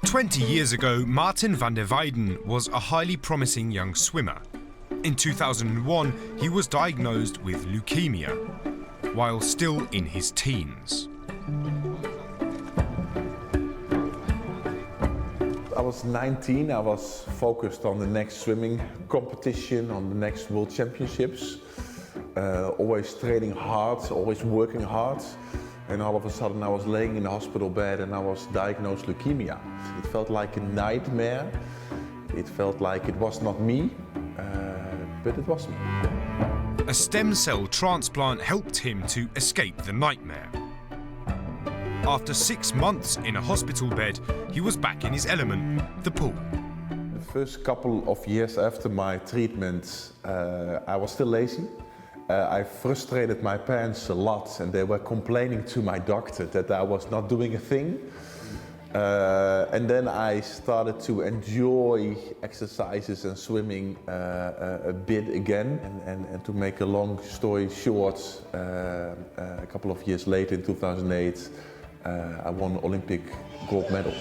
20 years ago, Maarten van der Weijden was a highly promising young swimmer. In 2001, he was diagnosed with leukemia, while still in his teens. I was 19, I was focused on the next swimming competition, on the next World Championships. Always training hard, always working hard. And all of a sudden I was laying in the hospital bed and I was diagnosed leukemia. It felt like a nightmare. It felt like it was not me, but it was me. A stem cell transplant helped him to escape the nightmare. After 6 months in a hospital bed, he was back in his element, the pool. The first couple of years after my treatment, I was still lazy. I frustrated my parents a lot and they were complaining to my doctor that I was not doing a thing. And then I started to enjoy exercises and swimming a bit again. And to make a long story short, a couple of years later in 2008, I won an Olympic gold medal.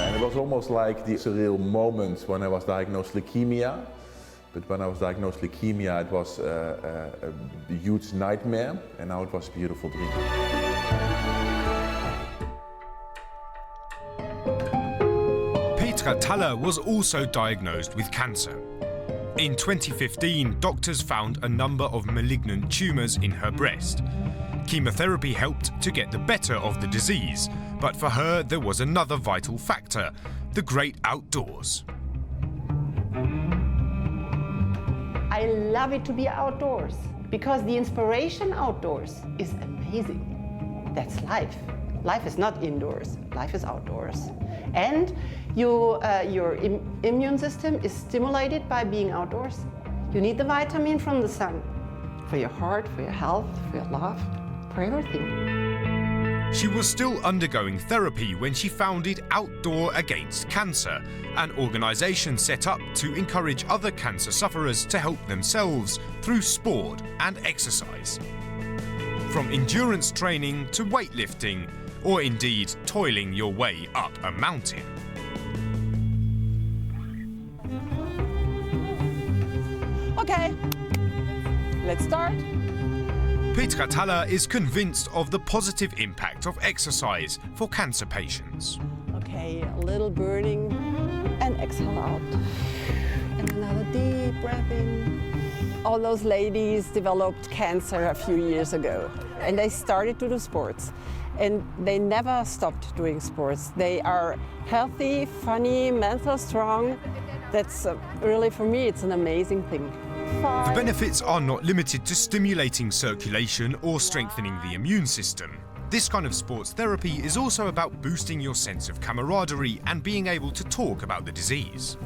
It was almost like the surreal moment when I was diagnosed leukemia. But when I was diagnosed leukemia, it was a huge nightmare, and now it was a beautiful dream. Petra Thaller was also diagnosed with cancer. In 2015, doctors found a number of malignant tumours in her breast. Chemotherapy helped to get the better of the disease, but for her there was another vital factor: the great outdoors. I love it to be outdoors because the inspiration outdoors is amazing. That's life. Life is not indoors, life is outdoors. And your immune system is stimulated by being outdoors. You need the vitamin from the sun for your heart, for your health, for your love, for everything. She was still undergoing therapy when she founded Outdoor Against Cancer, an organisation set up to encourage other cancer sufferers to help themselves through sport and exercise. From endurance training to weightlifting, or indeed toiling your way up a mountain. Okay, let's start. Petra Thaller is convinced of the positive impact of exercise for cancer patients. Okay, a little burning and exhale out. And another deep breath in. All those ladies developed cancer a few years ago and they started to do sports. And they never stopped doing sports. They are healthy, funny, mental strong. That's really, for me, it's an amazing thing. The benefits are not limited to stimulating circulation or strengthening the immune system. This kind of sports therapy is also about boosting your sense of camaraderie and being able to talk about the disease.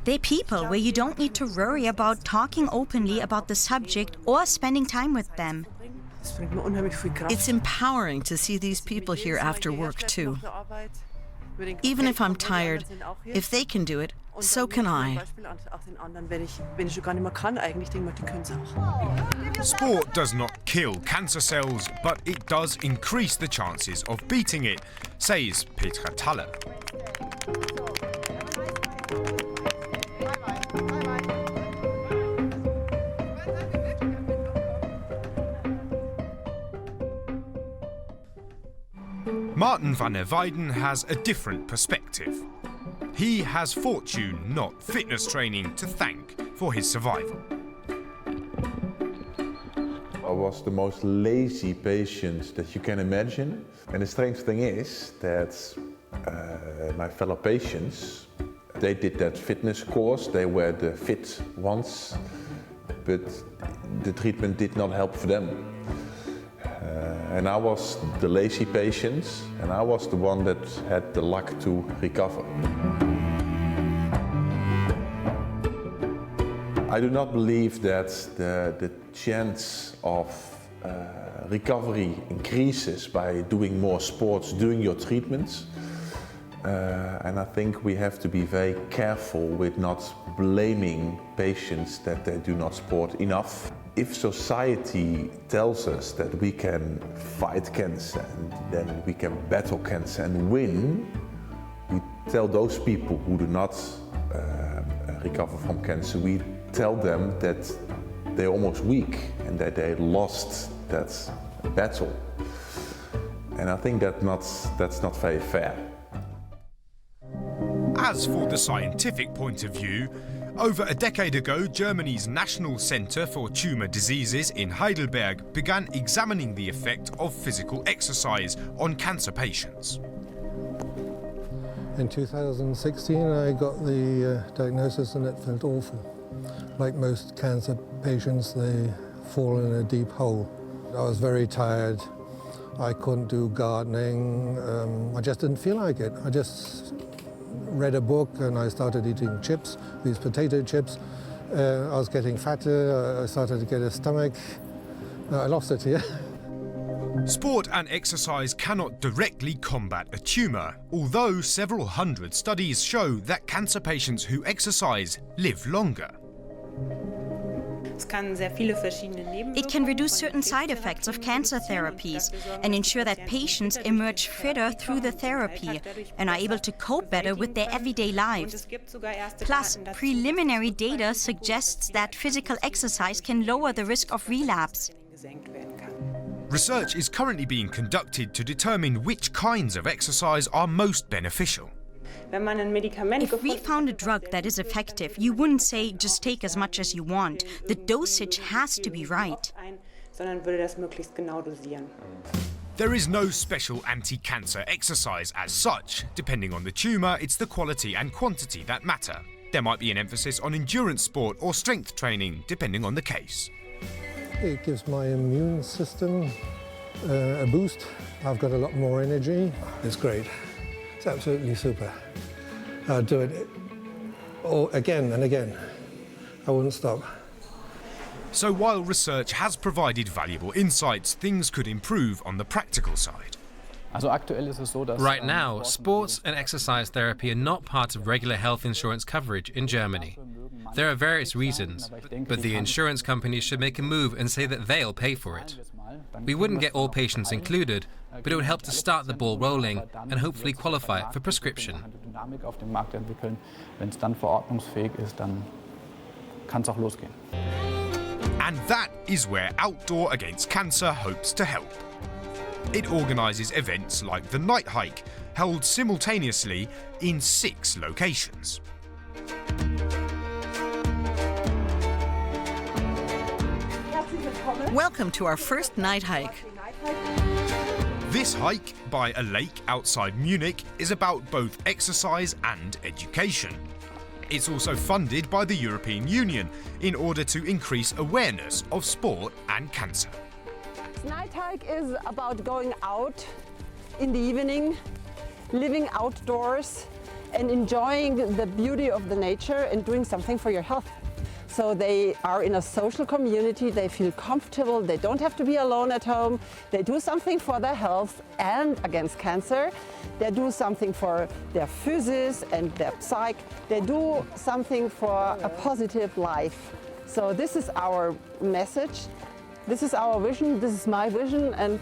They're people where you don't need to worry about talking openly about the subject or spending time with them. It's empowering to see these people here after work too. Even if I'm tired, if they can do it, so can I. Sport does not kill cancer cells, but it does increase the chances of beating it, says Petra Thaller. Maarten van der Weijden has a different perspective. He has fortune, not fitness training, to thank for his survival. I was the most lazy patient that you can imagine. And the strange thing is that my fellow patients, they did that fitness course, they were the fit ones, but the treatment did not help for them. And I was the lazy patient, and I was the one that had the luck to recover. I do not believe that the chance of recovery increases by doing more sports, doing your treatments. And I think we have to be very careful with not blaming patients that they do not sport enough. If society tells us that we can fight cancer and then we can battle cancer and win, we tell those people who do not recover from cancer, we tell them that they're almost weak and that they lost that battle. And I think that's not very fair. As for the scientific point of view, over a decade ago, Germany's National Centre for Tumour Diseases in Heidelberg began examining the effect of physical exercise on cancer patients. In 2016, I got the diagnosis and it felt awful. Like most cancer patients, they fall in a deep hole. I was very tired. I couldn't do gardening. I just didn't feel like it. I just read a book and I started eating chips, these potato chips. I was getting fatter. I started to get a stomach. I lost it here. Sport and exercise cannot directly combat a tumour, although several hundred studies show that cancer patients who exercise live longer. It can reduce certain side effects of cancer therapies and ensure that patients emerge fitter through the therapy and are able to cope better with their everyday lives. Plus, preliminary data suggests that physical exercise can lower the risk of relapse. Research is currently being conducted to determine which kinds of exercise are most beneficial. If we found a drug that is effective, you wouldn't say just take as much as you want. The dosage has to be right. There is no special anti-cancer exercise as such. Depending on the tumour, it's the quality and quantity that matter. There might be an emphasis on endurance sport or strength training, depending on the case. It gives my immune system a boost. I've got a lot more energy. It's great. It's absolutely super. I'll do it again and again. I wouldn't stop. So while research has provided valuable insights, things could improve on the practical side. Right now, sports and exercise therapy are not part of regular health insurance coverage in Germany. There are various reasons, but the insurance companies should make a move and say that they'll pay for it. We wouldn't get all patients included, but it would help to start the ball rolling and hopefully qualify for prescription. And that is where Outdoor Against Cancer hopes to help. It organises events like the Night Hike, held simultaneously in 6 locations. Welcome to our first night hike. This hike by a lake outside Munich is about both exercise and education. It's also funded by the European Union in order to increase awareness of sport and cancer. Night hike is about going out in the evening, living outdoors and enjoying the beauty of the nature and doing something for your health. So they are in a social community, they feel comfortable, they don't have to be alone at home, they do something for their health and against cancer, they do something for their physis and their psyche, they do something for a positive life. So this is our message, this is our vision, this is my vision, and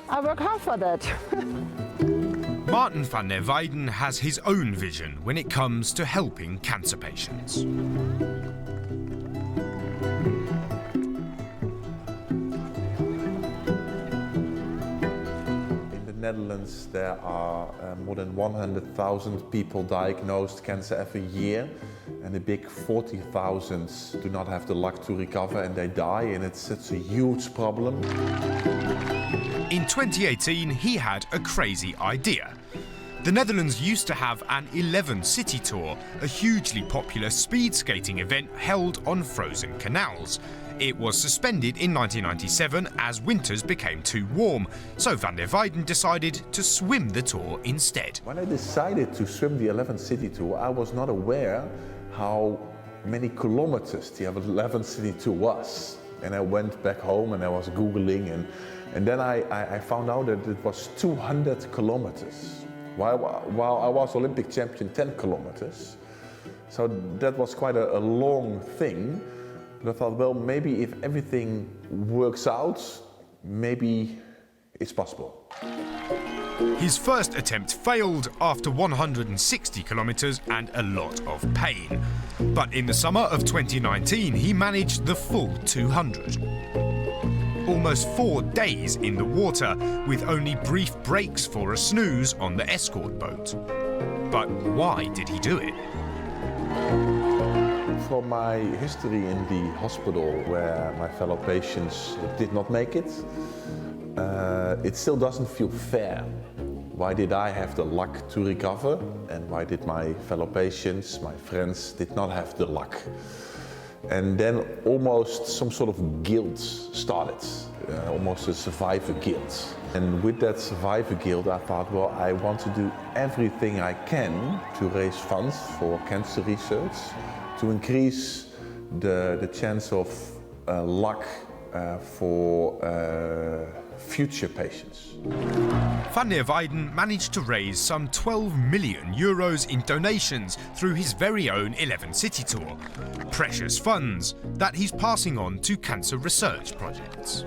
I work hard for that. Maarten van der Weijden has his own vision when it comes to helping cancer patients. Netherlands, there are more than 100,000 people diagnosed cancer every year, and a big 40,000 do not have the luck to recover and they die, and it's a huge problem. In 2018, he had a crazy idea. The Netherlands used to have an 11-city tour, a hugely popular speed skating event held on frozen canals. It was suspended in 1997 as winters became too warm, so van der Weijden decided to swim the tour instead. When I decided to swim the 11-city tour, I was not aware how many kilometers the 11-city tour was. And I went back home and I was Googling, and then I found out that it was 200 kilometers. while I was Olympic champion 10 kilometers. So that was quite a long thing. But I thought, well, maybe if everything works out, maybe it's possible. His first attempt failed after 160 kilometers and a lot of pain. But in the summer of 2019, he managed the full 200. Almost 4 days in the water, with only brief breaks for a snooze on the escort boat. But why did he do it? From my history in the hospital where my fellow patients did not make it, it still doesn't feel fair. Why did I have the luck to recover and why did my fellow patients, my friends, did not have the luck? And then almost some sort of guilt started, almost a survivor guilt. And with that survivor guilt, I thought, well, I want to do everything I can to raise funds for cancer research, to increase the chance of luck for future patients. Van der Weijden managed to raise some 12 million euros in donations through his very own 11 city tour. Precious funds that he's passing on to cancer research projects.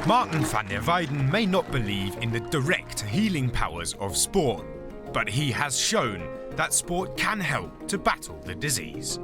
Maarten van der Weijden may not believe in the direct healing powers of sport, but he has shown that sport can help to battle the disease.